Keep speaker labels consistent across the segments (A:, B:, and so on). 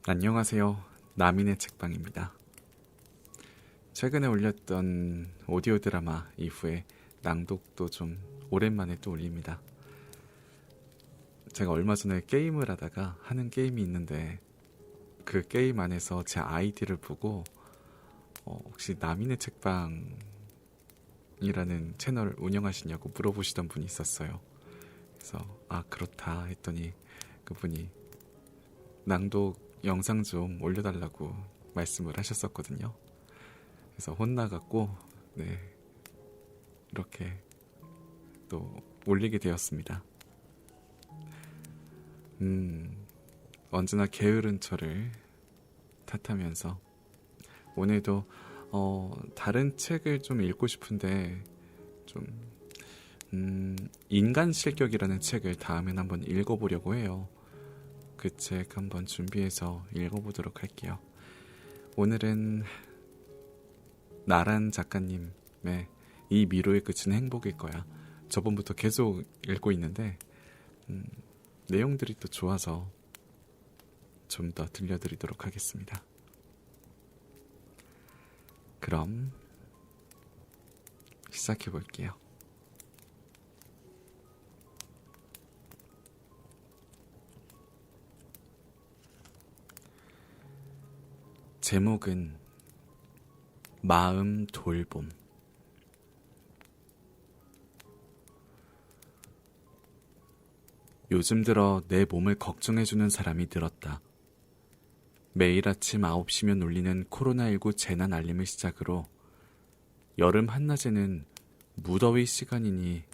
A: 안녕하세요. 남인의 책방입니다. 최근에 올렸던 오디오 드라마 이후에 낭독도 좀 오랜만에 또 올립니다. 제가 얼마 전에 게임을 하다가 하는 게임이 있는데 그 게임 안에서 제 아이디를 보고 혹시 남인의 책방이라는 채널을 운영하시냐고 물어보시던 분이 있었어요. 그래서 그렇다 했더니 그분이 낭독 영상 좀 올려달라고 말씀을 하셨었거든요. 그래서 혼나갖고 이렇게 또 올리게 되었습니다. 언제나 게으른 저를 탓하면서 오늘도 다른 책을 좀 읽고 싶은데 좀 인간 실격이라는 책을 다음엔 한번 읽어보려고 해요. 그 책 한번 준비해서 읽어보도록 할게요. 오늘은 나란 작가님의 이 미로의 끝은 행복일 거야. 저번부터 계속 읽고 있는데 내용들이 또 좋아서 좀 더 들려드리도록 하겠습니다. 그럼 시작해 볼게요. 제목은 마음 돌봄. 요즘 들어 내 몸을 걱정해주는 사람이 늘었다. 매일 아침 9시면 울리는 코로나19 재난 알림을 시작으로 여름 한낮에는 무더위 시간이니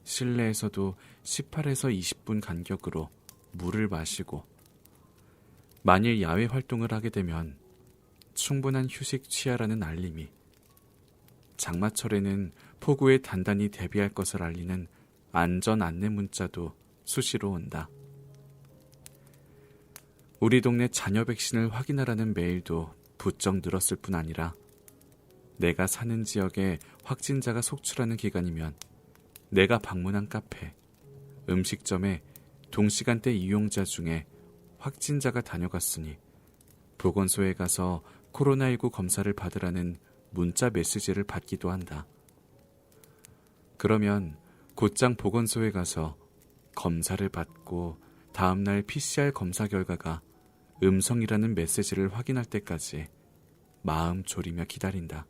A: 실내에서도 18에서 20분 간격으로 물을 마시고 만일 야외 활동을 하게 되면 충분한 휴식 취하라는 알림이, 장마철에는 폭우에 단단히 대비할 것을 알리는 안전 안내 문자도 수시로 온다. 우리 동네 자녀 백신을 확인하라는 메일도 부쩍 늘었을 뿐 아니라 내가 사는 지역에 확진자가 속출하는 기간이면 내가 방문한 카페, 음식점에 동시간대 이용자 중에 확진자가 다녀갔으니 보건소에 가서 코로나19 검사를 받으라는 문자 메시지를 받기도 한다. 그러면 곧장 보건소에 가서 검사를 받고 다음날 PCR 검사 결과가 음성이라는 메시지를 확인할 때까지 마음 졸이며 기다린다.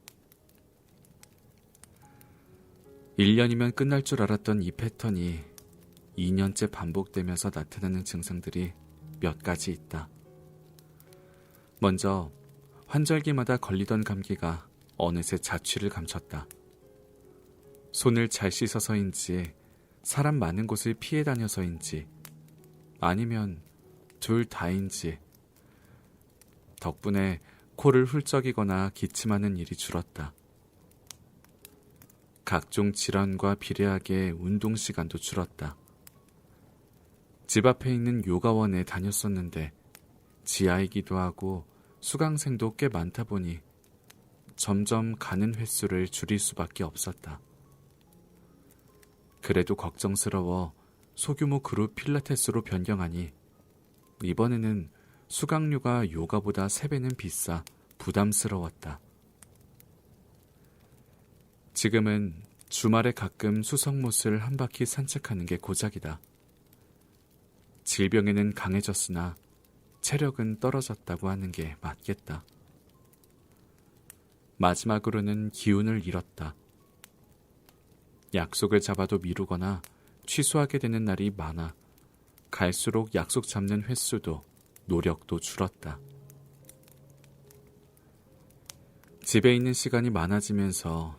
A: 1년이면 끝날 줄 알았던 이 패턴이 2년째 반복되면서 나타나는 증상들이 몇 가지 있다. 먼저 환절기마다 걸리던 감기가 어느새 자취를 감췄다. 손을 잘 씻어서인지 사람 많은 곳을 피해 다녀서인지 아니면 둘 다인지 덕분에 코를 훌쩍이거나 기침하는 일이 줄었다. 각종 질환과 비례하게 운동 시간도 줄었다. 집 앞에 있는 요가원에 다녔었는데 지하이기도 하고 수강생도 꽤 많다 보니 점점 가는 횟수를 줄일 수밖에 없었다. 그래도 걱정스러워 소규모 그룹 필라테스로 변경하니 이번에는 수강료가 요가보다 3배는 비싸 부담스러웠다. 지금은 주말에 가끔 수성못을 한 바퀴 산책하는 게 고작이다. 질병에는 강해졌으나 체력은 떨어졌다고 하는 게 맞겠다. 마지막으로는 기운을 잃었다. 약속을 잡아도 미루거나 취소하게 되는 날이 많아 갈수록 약속 잡는 횟수도 노력도 줄었다. 집에 있는 시간이 많아지면서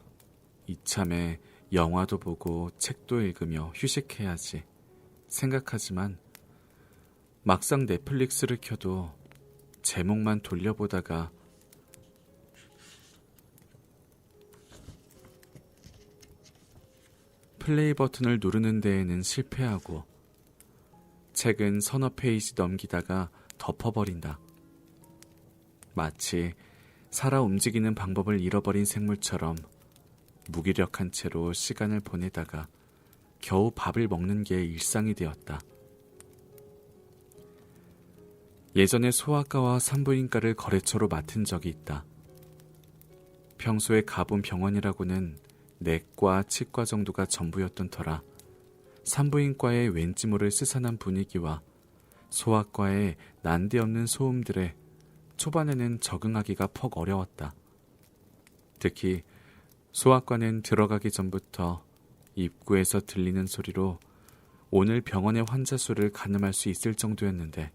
A: 이참에 영화도 보고 책도 읽으며 휴식해야지 생각하지만 막상 넷플릭스를 켜도 제목만 돌려보다가 플레이 버튼을 누르는 데에는 실패하고 책은 서너 페이지 넘기다가 덮어버린다. 마치 살아 움직이는 방법을 잃어버린 생물처럼 무기력한 채로 시간을 보내다가 겨우 밥을 먹는 게 일상이 되었다. 예전에 소아과와 산부인과를 거래처로 맡은 적이 있다. 평소에 가본 병원이라고는 내과, 치과 정도가 전부였던 터라 산부인과의 왠지 모를 스산한 분위기와 소아과의 난데없는 소음들에 초반에는 적응하기가 퍽 어려웠다. 특히 소아과는 들어가기 전부터 입구에서 들리는 소리로 오늘 병원의 환자 수를 가늠할 수 있을 정도였는데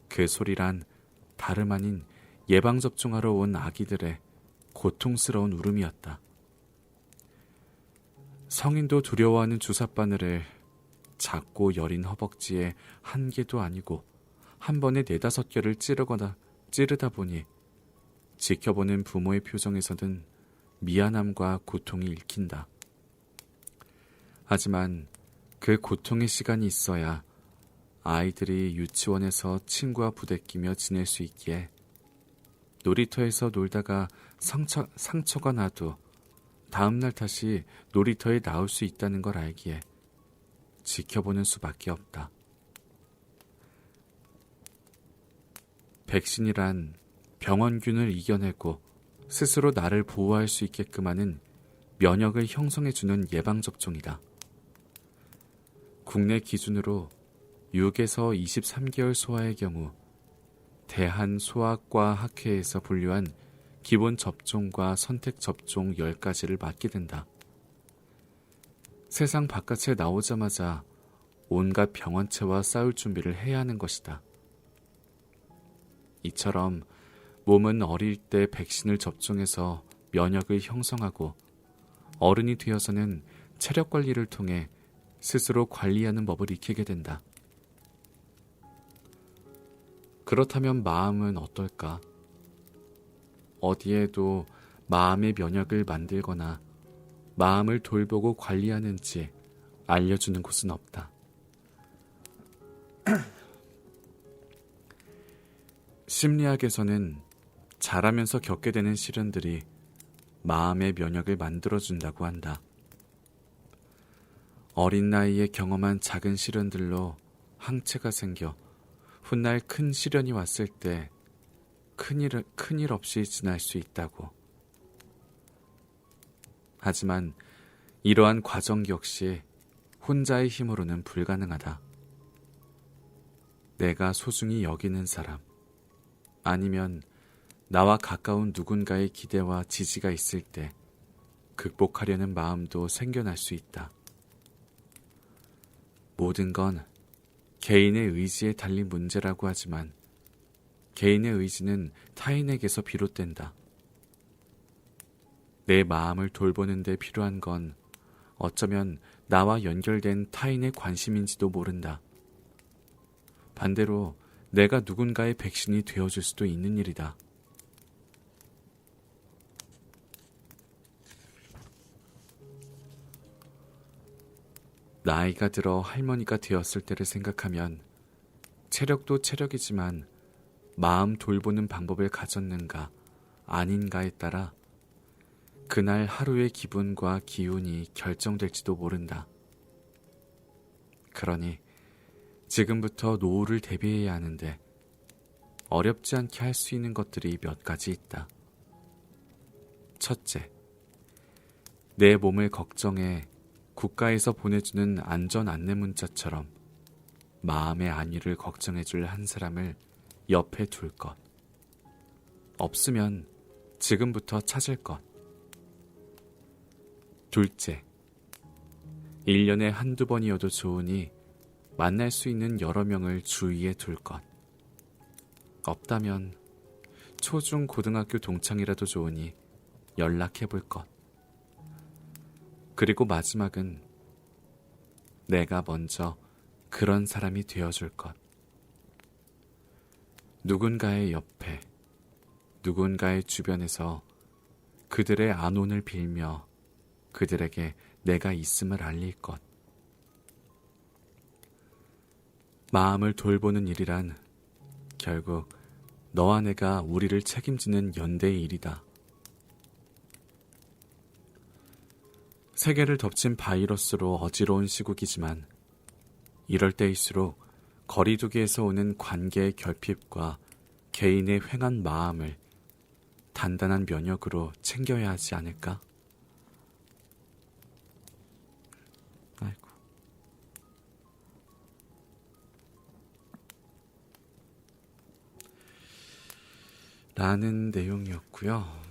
A: 그 소리란 다름 아닌 예방접종하러 온 아기들의 고통스러운 울음이었다. 성인도 두려워하는 주사바늘을 작고 여린 허벅지에 한 개도 아니고 한 번에 4-5개를 찌르다 보니 지켜보는 부모의 표정에서는 미안함과 고통이 읽힌다. 하지만 그 고통의 시간이 있어야 아이들이 유치원에서 친구와 부대끼며 지낼 수 있기에 놀이터에서 놀다가 상처가 나도 다음날 다시 놀이터에 나올 수 있다는 걸 알기에 지켜보는 수밖에 없다. 백신이란 병원균을 이겨내고 스스로 나를 보호할 수 있게끔 하는 면역을 형성해주는 예방접종이다. 국내 기준으로 6에서 23개월 소아의 경우 대한소아과학회에서 분류한 기본 접종과 선택 접종 10가지를 맞게 된다. 세상 바깥에 나오자마자 온갖 병원체와 싸울 준비를 해야 하는 것이다. 이처럼 몸은 어릴 때 백신을 접종해서 면역을 형성하고 어른이 되어서는 체력 관리를 통해 스스로 관리하는 법을 익히게 된다. 그렇다면 마음은 어떨까? 어디에도 마음의 면역을 만들거나 마음을 돌보고 관리하는지 알려주는 곳은 없다. 심리학에서는 자라면서 겪게 되는 시련들이 마음의 면역을 만들어준다고 한다. 어린 나이에 경험한 작은 시련들로 항체가 생겨 훗날 큰 시련이 왔을 때 큰일 없이 지날 수 있다고. 하지만 이러한 과정 역시 혼자의 힘으로는 불가능하다. 내가 소중히 여기는 사람, 아니면 나와 가까운 누군가의 기대와 지지가 있을 때 극복하려는 마음도 생겨날 수 있다. 모든 건 개인의 의지에 달린 문제라고 하지만 개인의 의지는 타인에게서 비롯된다. 내 마음을 돌보는 데 필요한 건 어쩌면 나와 연결된 타인의 관심인지도 모른다. 반대로 내가 누군가의 백신이 되어줄 수도 있는 일이다. 나이가 들어 할머니가 되었을 때를 생각하면 체력도 체력이지만 마음 돌보는 방법을 가졌는가 아닌가에 따라 그날 하루의 기분과 기운이 결정될지도 모른다. 그러니 지금부터 노후를 대비해야 하는데 어렵지 않게 할 수 있는 것들이 몇 가지 있다. 첫째, 내 몸을 걱정해 국가에서 보내주는 안전 안내 문자처럼 마음의 안위를 걱정해줄 한 사람을 옆에 둘 것. 없으면 지금부터 찾을 것. 둘째, 1년에 한두 번이어도 좋으니 만날 수 있는 여러 명을 주위에 둘 것. 없다면 초중 고등학교 동창이라도 좋으니 연락해 볼 것. 그리고 마지막은 내가 먼저 그런 사람이 되어줄 것. 누군가의 옆에, 누군가의 주변에서 그들의 안온을 빌며 그들에게 내가 있음을 알릴 것. 마음을 돌보는 일이란 결국 너와 내가 우리를 책임지는 연대의 일이다. 세계를 덮친 바이러스로 어지러운 시국이지만 이럴 때일수록 거리두기에서 오는 관계의 결핍과 개인의 횡한 마음을 단단한 면역으로 챙겨야 하지 않을까? 아이고. 라는 내용이었고요.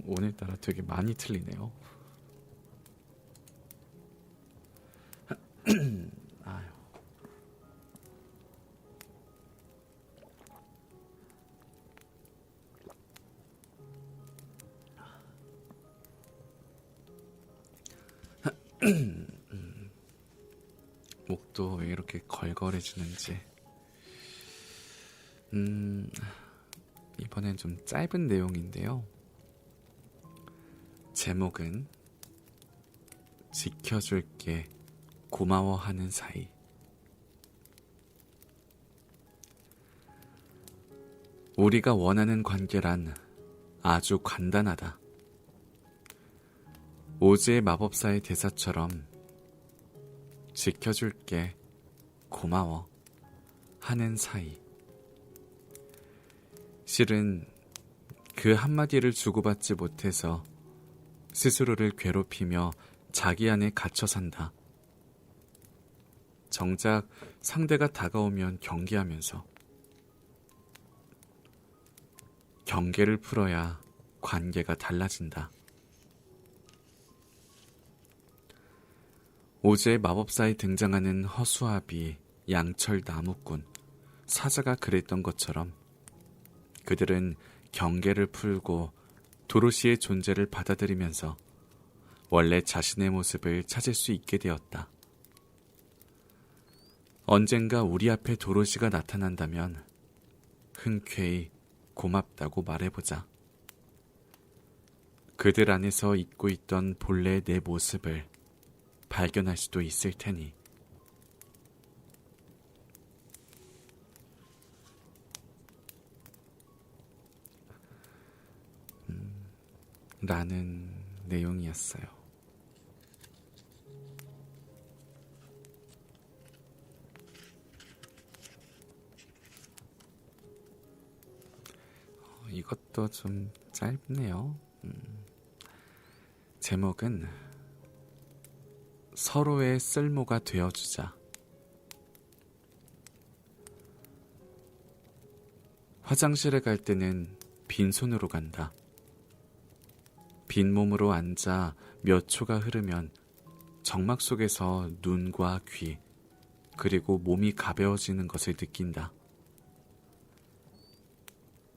A: 오늘따라 되게 많이 틀리네요. 아유. 목도 왜 이렇게 걸걸해지는지. 이번엔 좀 짧은 내용인데요. 제목은 지켜줄게 고마워하는 사이. 우리가 원하는 관계란 아주 간단하다. 오즈의 마법사의 대사처럼 지켜줄게 고마워 하는 사이. 실은 그 한마디를 주고받지 못해서 스스로를 괴롭히며 자기 안에 갇혀 산다. 정작 상대가 다가오면 경계하면서. 경계를 풀어야 관계가 달라진다. 오즈의 마법사에 등장하는 허수아비, 양철 나무꾼, 사자가 그랬던 것처럼 그들은 경계를 풀고 도로시의 존재를 받아들이면서 원래 자신의 모습을 찾을 수 있게 되었다. 언젠가 우리 앞에 도로시가 나타난다면 흔쾌히 고맙다고 말해보자. 그들 안에서 잊고 있던 본래의 내 모습을 발견할 수도 있을 테니. 라는 내용이었어요. 이것도 좀 짧네요. 제목은 서로의 쓸모가 되어주자. 화장실에 갈 때는 빈손으로 간다. 빈몸으로 앉아 몇 초가 흐르면 정막 속에서 눈과 귀, 그리고 몸이 가벼워지는 것을 느낀다.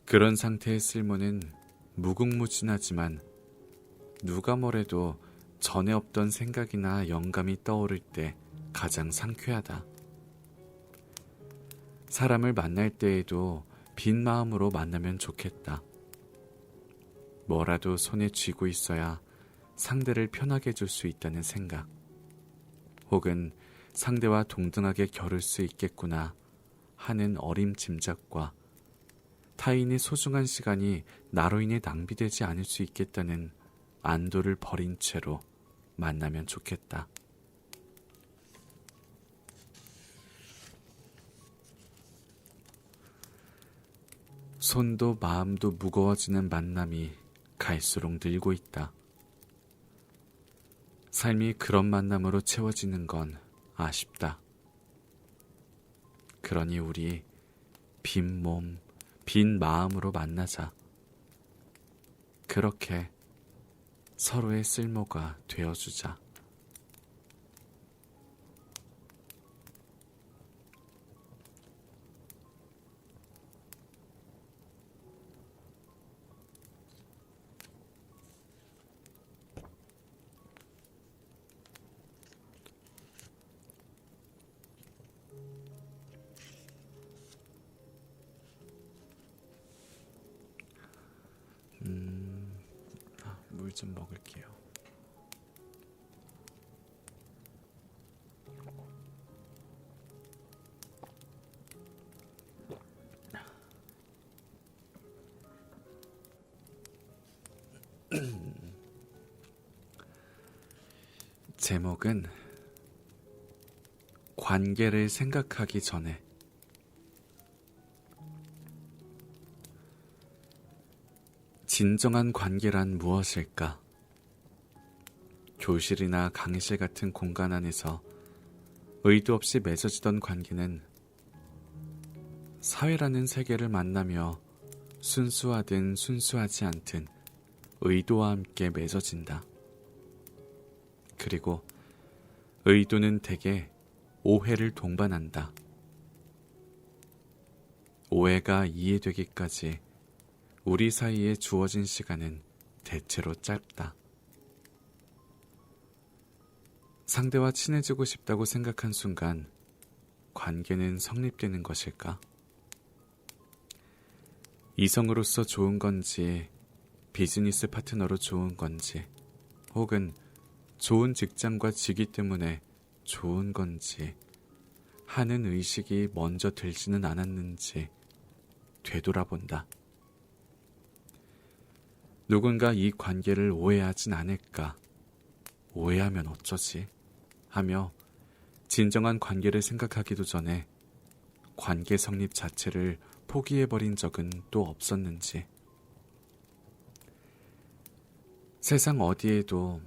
A: 그런 상태의 쓸모는 무궁무진하지만 누가 뭐래도 전에 없던 생각이나 영감이 떠오를 때 가장 상쾌하다. 사람을 만날 때에도 빈 마음으로 만나면 좋겠다. 뭐라도 손에 쥐고 있어야 상대를 편하게 해줄 수 있다는 생각, 혹은 상대와 동등하게 겨룰 수 있겠구나 하는 어림짐작과 타인의 소중한 시간이 나로 인해 낭비되지 않을 수 있겠다는 안도를 버린 채로 만나면 좋겠다. 손도 마음도 무거워지는 만남이 갈수록 늘고 있다. 삶이 그런 만남으로 채워지는 건 아쉽다. 그러니 우리 빈 몸, 빈 마음으로 만나자. 그렇게 서로의 쓸모가 되어주자. 물 좀 먹을게요. 제목은 관계를 생각하기 전에. 진정한 관계란 무엇일까? 교실이나 강의실 같은 공간 안에서 의도 없이 맺어지던 관계는 사회라는 세계를 만나며 순수하든 순수하지 않든 의도와 함께 맺어진다. 그리고 의도는 대개 오해를 동반한다. 오해가 이해되기까지 우리 사이에 주어진 시간은 대체로 짧다. 상대와 친해지고 싶다고 생각한 순간 관계는 성립되는 것일까? 이성으로서 좋은 건지, 비즈니스 파트너로 좋은 건지, 혹은 좋은 직장과 직위 때문에 좋은 건지 하는 의식이 먼저 들지는 않았는지 되돌아본다. 누군가 이 관계를 오해하진 않을까? 오해하면 어쩌지? 하며 진정한 관계를 생각하기도 전에 관계 성립 자체를 포기해버린 적은 또 없었는지. 세상 어디에도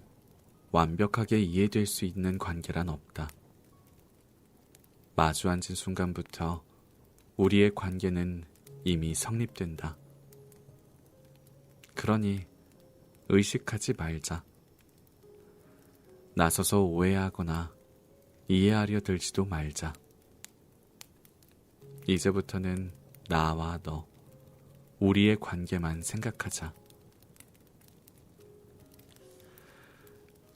A: 완벽하게 이해될 수 있는 관계란 없다. 마주 앉은 순간부터 우리의 관계는 이미 성립된다. 그러니 의식하지 말자. 나서서 오해하거나 이해하려 들지도 말자. 이제부터는 나와 너, 우리의 관계만 생각하자.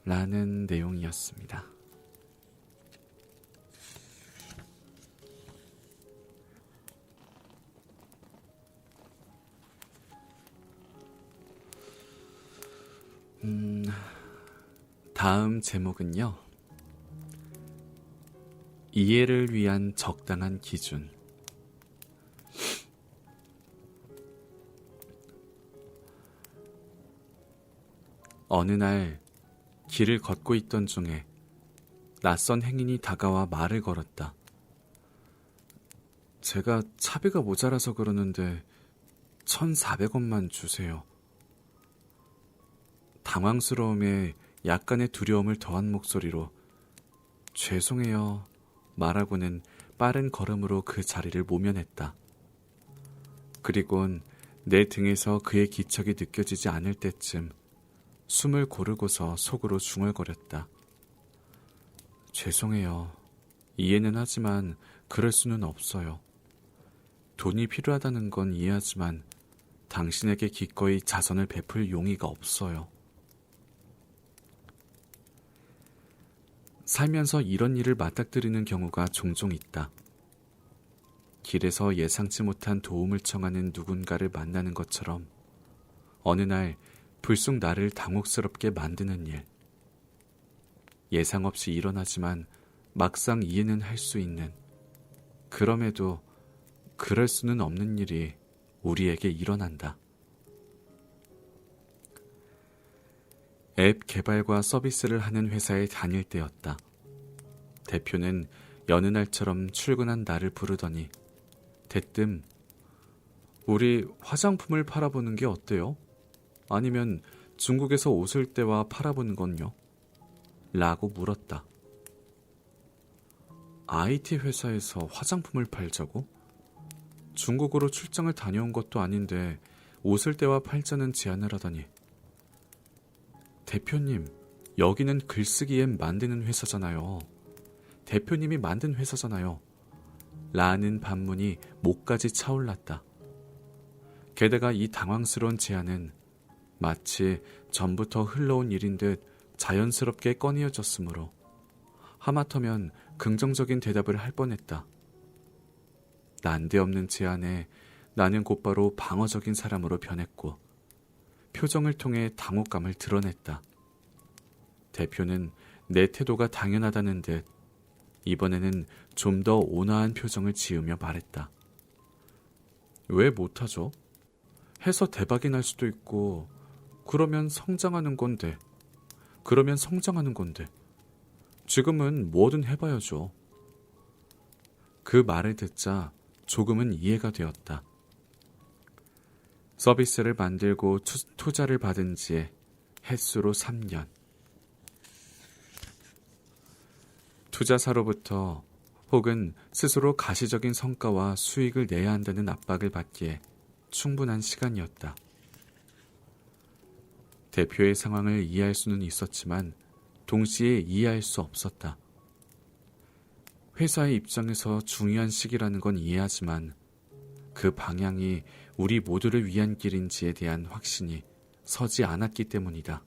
A: 라는 내용이었습니다. 다음 제목은요. 이해를 위한 적당한 기준. 어느 날 길을 걷고 있던 중에 낯선 행인이 다가와 말을 걸었다. 제가 차비가 모자라서 그러는데 1,400원만 주세요. 당황스러움에 약간의 두려움을 더한 목소리로 죄송해요 말하고는 빠른 걸음으로 그 자리를 모면했다. 그리곤 내 등에서 그의 기척이 느껴지지 않을 때쯤 숨을 고르고서 속으로 중얼거렸다. 죄송해요. 이해는 하지만 그럴 수는 없어요. 돈이 필요하다는 건 이해하지만 당신에게 기꺼이 자선을 베풀 용의가 없어요. 살면서 이런 일을 맞닥뜨리는 경우가 종종 있다. 길에서 예상치 못한 도움을 청하는 누군가를 만나는 것처럼 어느 날 불쑥 나를 당혹스럽게 만드는 일. 예상 없이 일어나지만 막상 이해는 할 수 있는, 그럼에도 그럴 수는 없는 일이 우리에게 일어난다. 앱 개발과 서비스를 하는 회사에 다닐 때였다. 대표는 여느 날처럼 출근한 나를 부르더니 대뜸 우리 화장품을 팔아보는 게 어때요? 아니면 중국에서 오실 때와 팔아보는 건요? 라고 물었다. IT 회사에서 화장품을 팔자고? 중국으로 출장을 다녀온 것도 아닌데 오실 때와 팔자는 제안을 하다니. 대표님, 여기는 글쓰기엔 만드는 회사잖아요. 대표님이 만든 회사잖아요. 라는 반문이 목까지 차올랐다. 게다가 이 당황스러운 제안은 마치 전부터 흘러온 일인 듯 자연스럽게 꺼내어졌으므로 하마터면 긍정적인 대답을 할 뻔했다. 난데없는 제안에 나는 곧바로 방어적인 사람으로 변했고 표정을 통해 당혹감을 드러냈다. 대표는 내 태도가 당연하다는 듯 이번에는 좀 더 온화한 표정을 지으며 말했다. 왜 못하죠? 해서 대박이 날 수도 있고 그러면 성장하는 건데 지금은 뭐든 해봐야죠. 그 말을 듣자 조금은 이해가 되었다. 서비스를 만들고 투자를 받은 지 햇수로 3년. 투자사로부터 혹은 스스로 가시적인 성과와 수익을 내야 한다는 압박을 받기에 충분한 시간이었다. 대표의 상황을 이해할 수는 있었지만 동시에 이해할 수 없었다. 회사의 입장에서 중요한 시기라는 건 이해하지만 그 방향이 우리 모두를 위한 길인지에 대한 확신이 서지 않았기 때문이다.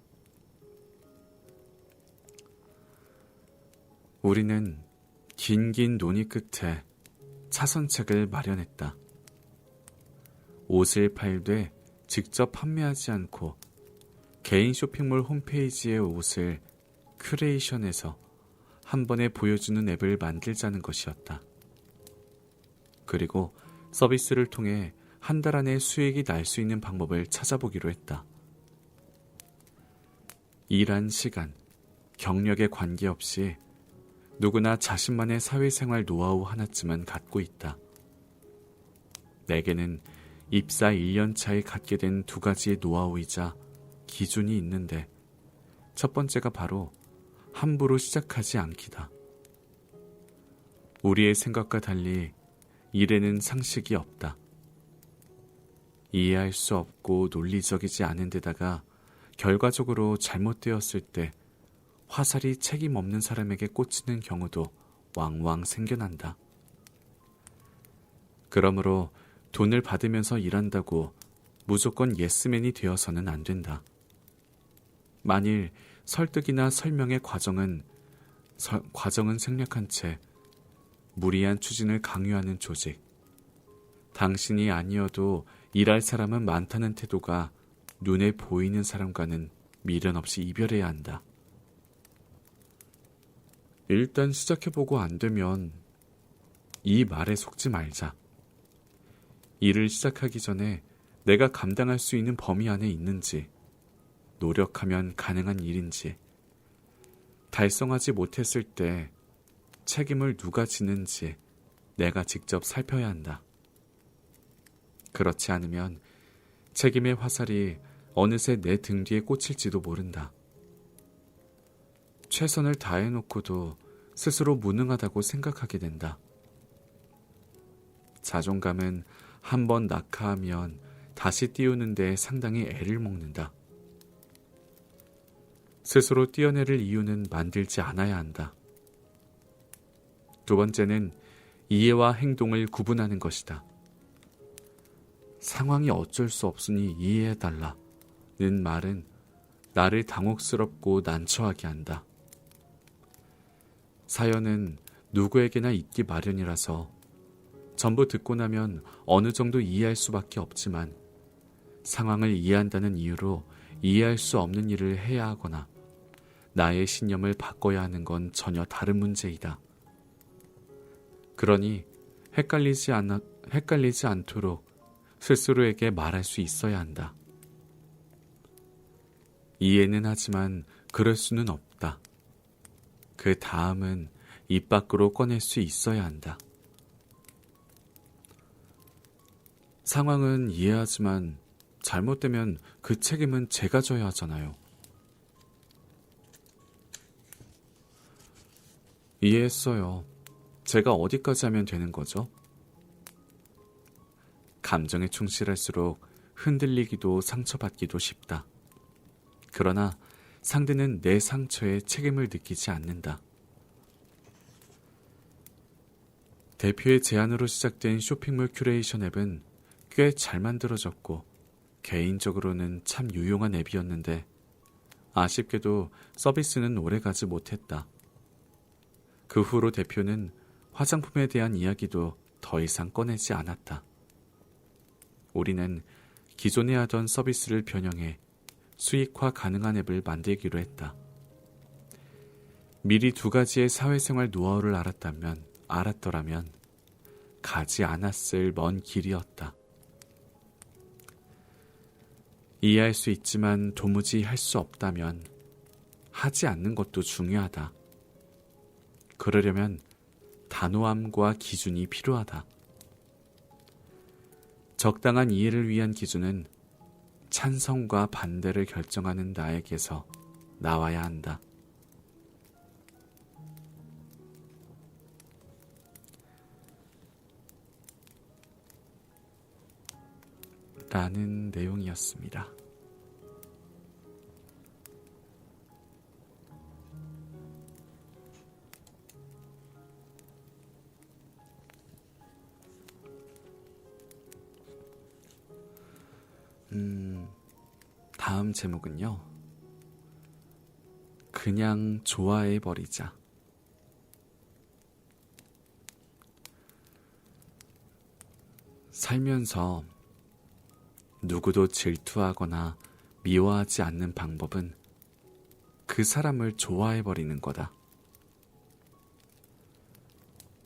A: 우리는 긴 논의 끝에 차선책을 마련했다. 옷을 팔되 직접 판매하지 않고 개인 쇼핑몰 홈페이지의 옷을 큐레이션해서 한 번에 보여주는 앱을 만들자는 것이었다. 그리고 서비스를 통해 한 달 안에 수익이 날 수 있는 방법을 찾아보기로 했다. 일한 시간, 경력에 관계없이 누구나 자신만의 사회생활 노하우 하나쯤은 갖고 있다. 내게는 입사 1년 차에 갖게 된 두 가지의 노하우이자 기준이 있는데 첫 번째가 바로 함부로 시작하지 않기다. 우리의 생각과 달리 일에는 상식이 없다. 이해할 수 없고 논리적이지 않은 데다가 결과적으로 잘못되었을 때 화살이 책임 없는 사람에게 꽂히는 경우도 왕왕 생겨난다. 그러므로 돈을 받으면서 일한다고 무조건 예스맨이 되어서는 안 된다. 만일 설득이나 설명의 과정은 생략한 채 무리한 추진을 강요하는 조직, 당신이 아니어도 일할 사람은 많다는 태도가 눈에 보이는 사람과는 미련 없이 이별해야 한다. 일단 시작해보고 안 되면 이 말에 속지 말자. 일을 시작하기 전에 내가 감당할 수 있는 범위 안에 있는지, 노력하면 가능한 일인지, 달성하지 못했을 때 책임을 누가 지는지 내가 직접 살펴야 한다. 그렇지 않으면 책임의 화살이 어느새 내 등 뒤에 꽂힐지도 모른다. 최선을 다해놓고도 스스로 무능하다고 생각하게 된다. 자존감은 한번 낙하하면 다시 띄우는 데 상당히 애를 먹는다. 스스로 띄어내릴 이유는 만들지 않아야 한다. 두 번째는 이해와 행동을 구분하는 것이다. 상황이 어쩔 수 없으니 이해해달라는 말은 나를 당혹스럽고 난처하게 한다. 사연은 누구에게나 있기 마련이라서 전부 듣고 나면 어느 정도 이해할 수밖에 없지만 상황을 이해한다는 이유로 이해할 수 없는 일을 해야 하거나 나의 신념을 바꿔야 하는 건 전혀 다른 문제이다. 그러니 헷갈리지 않도록 스스로에게 말할 수 있어야 한다. 이해는 하지만 그럴 수는 없다. 그 다음은 입 밖으로 꺼낼 수 있어야 한다. 상황은 이해하지만 잘못되면 그 책임은 제가 져야 하잖아요. 이해했어요. 제가 어디까지 하면 되는 거죠? 감정에 충실할수록 흔들리기도 상처받기도 쉽다. 그러나 상대는 내 상처에 책임을 느끼지 않는다. 대표의 제안으로 시작된 쇼핑몰 큐레이션 앱은 꽤 잘 만들어졌고 개인적으로는 참 유용한 앱이었는데 아쉽게도 서비스는 오래가지 못했다. 그 후로 대표는 화장품에 대한 이야기도 더 이상 꺼내지 않았다. 우리는 기존에 하던 서비스를 변형해 수익화 가능한 앱을 만들기로 했다. 미리 두 가지의 사회생활 노하우를 알았더라면 가지 않았을 먼 길이었다. 이해할 수 있지만 도무지 할 수 없다면 하지 않는 것도 중요하다. 그러려면 단호함과 기준이 필요하다. 적당한 이해를 위한 기준은 찬성과 반대를 결정하는 나에게서 나와야 한다. 라는 내용이었습니다. 다음 제목은요. 그냥 좋아해버리자. 살면서 누구도 질투하거나 미워하지 않는 방법은 그 사람을 좋아해버리는 거다.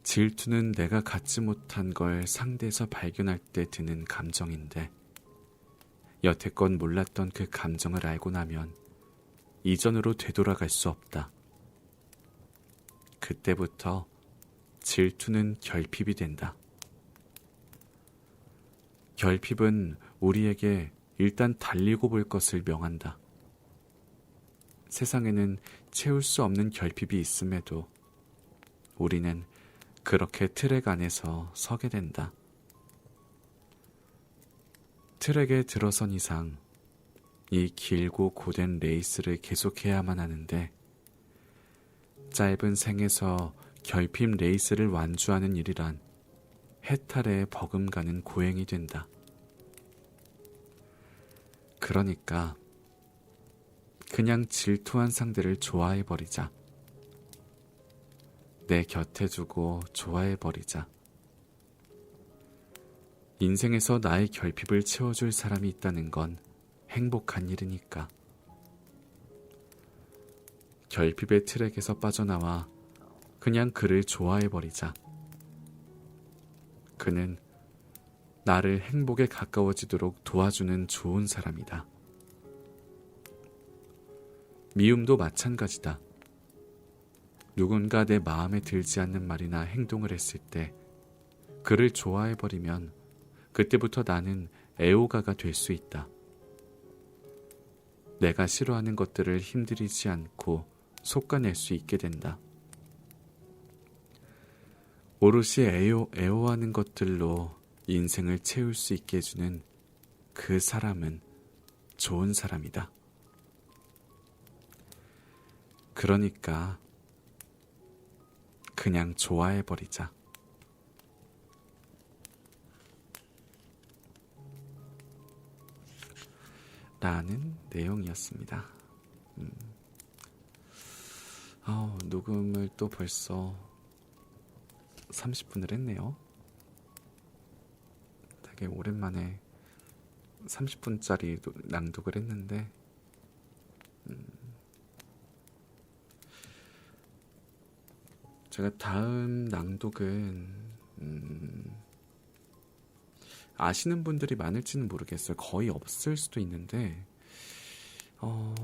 A: 질투는 내가 갖지 못한 걸 상대에서 발견할 때 드는 감정인데 여태껏 몰랐던 그 감정을 알고 나면 이전으로 되돌아갈 수 없다. 그때부터 질투는 결핍이 된다. 결핍은 우리에게 일단 달리고 볼 것을 명한다. 세상에는 채울 수 없는 결핍이 있음에도 우리는 그렇게 트랙 안에서 서게 된다. 트랙에 들어선 이상 이 길고 고된 레이스를 계속해야만 하는데 짧은 생에서 결핍 레이스를 완주하는 일이란 해탈에 버금가는 고행이 된다. 그러니까 그냥 질투한 상대를 좋아해버리자. 내 곁에 두고 좋아해버리자. 인생에서 나의 결핍을 채워줄 사람이 있다는 건 행복한 일이니까. 결핍의 트랙에서 빠져나와 그냥 그를 좋아해버리자. 그는 나를 행복에 가까워지도록 도와주는 좋은 사람이다. 미움도 마찬가지다. 누군가 내 마음에 들지 않는 말이나 행동을 했을 때 그를 좋아해버리면 그때부터 나는 애호가가 될 수 있다. 내가 싫어하는 것들을 힘들이지 않고 솎아낼 수 있게 된다. 오롯이 애호하는 것들로 인생을 채울 수 있게 해주는 그 사람은 좋은 사람이다. 그러니까 그냥 좋아해버리자. 라는 내용이었습니다. 녹음을 또 벌써 30분을 했네요. 되게 오랜만에 30분짜리 낭독을 했는데 제가 다음 낭독은 아시는 분들이 많을지는 모르겠어요. 거의 없을 수도 있는데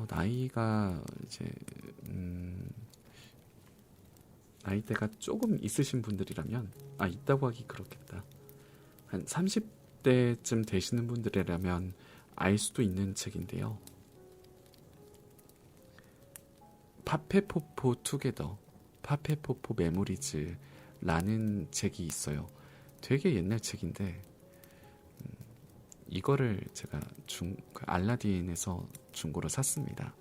A: 나이가 이제 나이대가 조금 있으신 분들이라면 있다고 하기 그렇겠다. 한 30대쯤 되시는 분들이라면 알 수도 있는 책인데요. 파페포포 투게더, 파페포포 메모리즈라는 책이 있어요. 되게 옛날 책인데 이거를 제가 알라딘에서 중고로 샀습니다.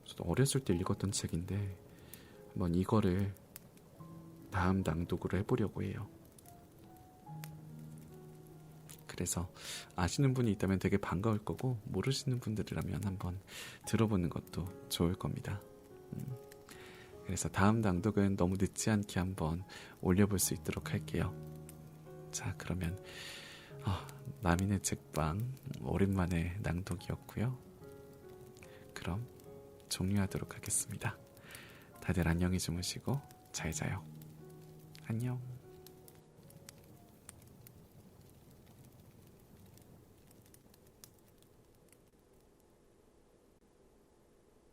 A: 저도 어렸을 때 읽었던 책인데 한번 이거를 다음 낭독으로 해보려고 해요. 그래서 아시는 분이 있다면 되게 반가울 거고 모르시는 분들이라면 한번 들어보는 것도 좋을 겁니다. 그래서 다음 낭독은 너무 늦지 않게 한번 올려볼 수 있도록 할게요. 자, 그러면 남인의 책방 오랜만에 낭독이었고요. 그럼 종료하도록 하겠습니다. 다들 안녕히 주무시고 잘 자요. 안녕.